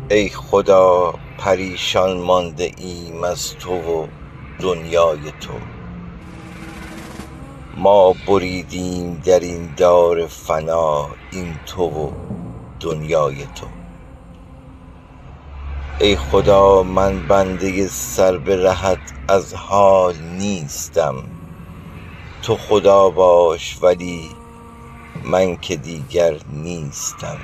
ای خدا پریشان مانده ایم از تو و دنیای تو. ما بریدیم در این دار فنا، این تو و دنیای تو. ای خدا من بنده سر به رهت از حال نیستم. تو خدا باش ولی من که دیگر نیستم.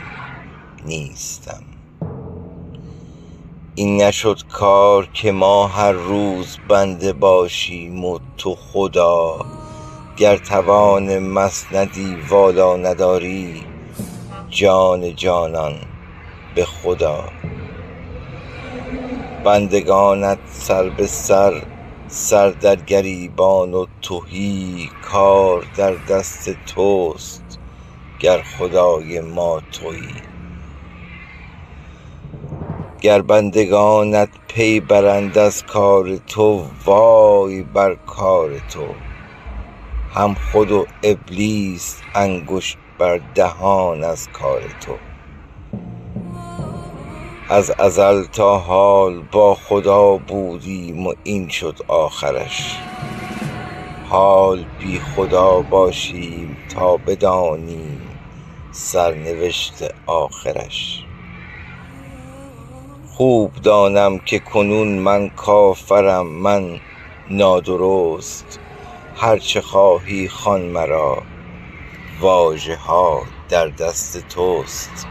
این نشد کار که ما هر روز بنده باشیم و تو خدا گر توان مسندی والا نداری جان جانان به خدا. بندگانت سر به سر در گریبان و تهی کار در دست توست گر خدای ما تویی. گر بندگانت پی برند از کار تو وای بر کار تو. هم خود و ابلیس انگشت بر دهان از کار تو. از ازل تا حال با خدا بودیم و این شد آخرش. حال بی خدا باشیم تا بدانیم سرنوشت آخرش. خوب دانم که کنون من کافرم، من نادرست. هرچه خواهی خوان مرا واژه ها در دست توست.